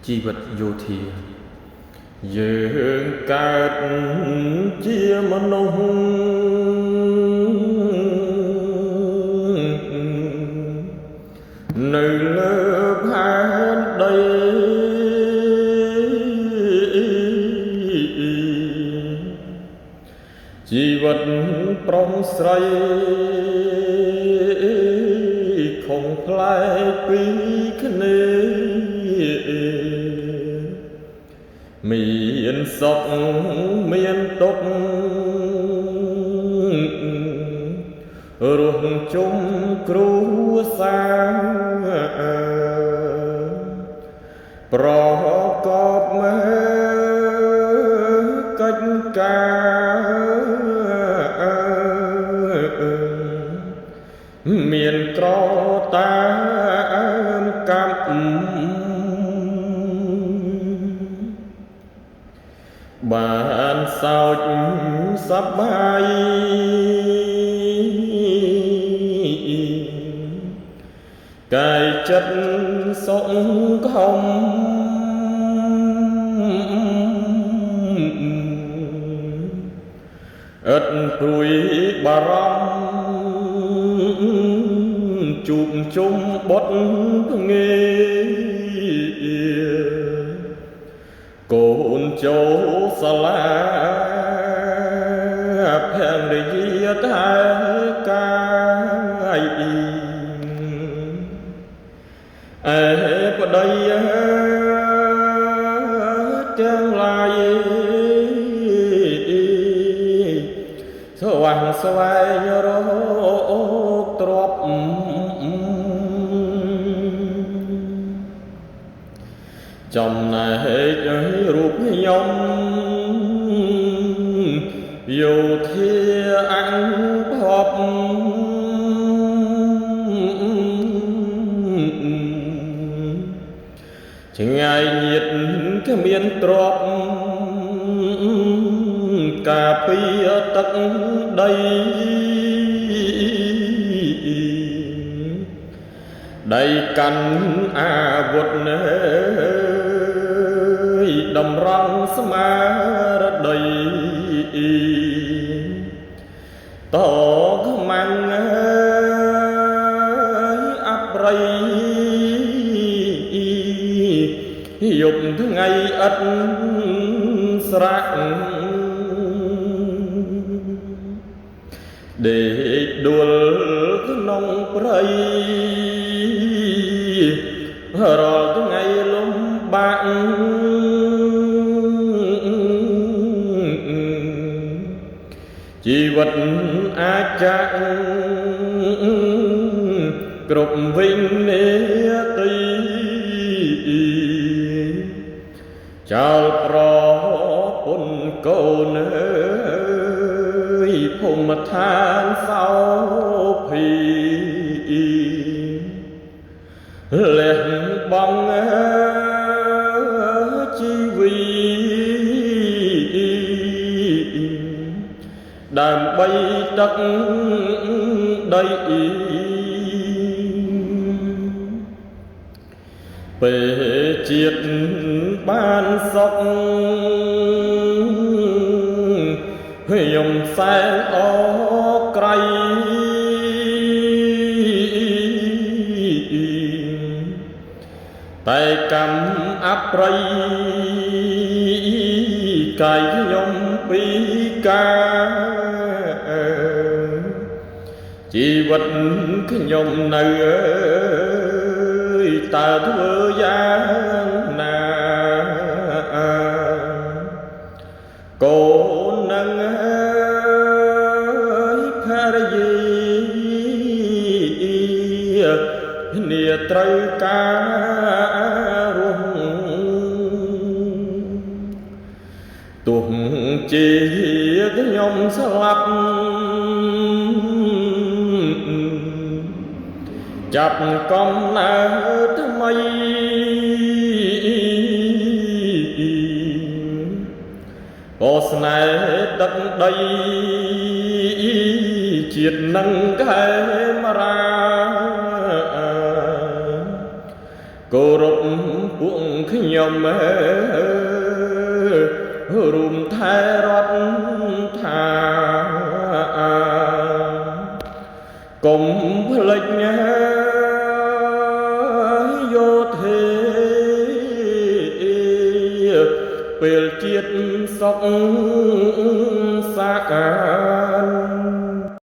ជីវិតយោធាយើងកើតជាមនុស្សនៅលើផែនដីជីវិតប្រុសស្រីខុសប្លែកពីគ្នាមានសុខមានទុក្ខរស់ជុំគ្រួសារប្រកបមេកិច្ចការមានក្រតាមកម្មបានសោចសប្បាយកាយចិត្តសុខហំឥតព្រួយបារម្ភជួបជុំបុតភ្ងាកូនចូលសាលាភរិយាថាកាយអេប្តីទាំងឡាយស្វែងស្វែងរកទ្រព្យចំណែករូបខ្ញុំយោធាអង្គភពឆ្ងាយញាតគ្មានទ្រព្យការពារទឹកដីដៃកាន់អាវុធតម្រង់ស្មារតីតខ្មាំងអប្រិយយប់ថ្ងៃឥតស្រាក់ដេកដួលក្នុងព្រៃរាល់ថ្ងៃលំបាកជីវិតអាចចាក់គ្រប់វិនាទីចោលប្រពន្ធកូនភូមិឋានសោភីលះបង់ជីវីដើម្បីទឹកដីពេលជាតិបានសុខខ្ញុំសែនអក្រៃតែកម្មអប្រិយកាយខ្ញុំពីការជីវិតខ្ញុំនៅតើធ្វើយ៉ាងណាកូននឹងភរិយាគ្នាត្រូវការរស់ទោះជាខ្ញុំស្លាប់ចាប់កំណើតថ្មីអូស្នេហ៍ទឹកដីជាតិនឹងកែមរាគោរពពួក ខ្ញុំរួមថែរដ្ឋថាកុំភ្លេចយោធាពេលជាតិសុខសាន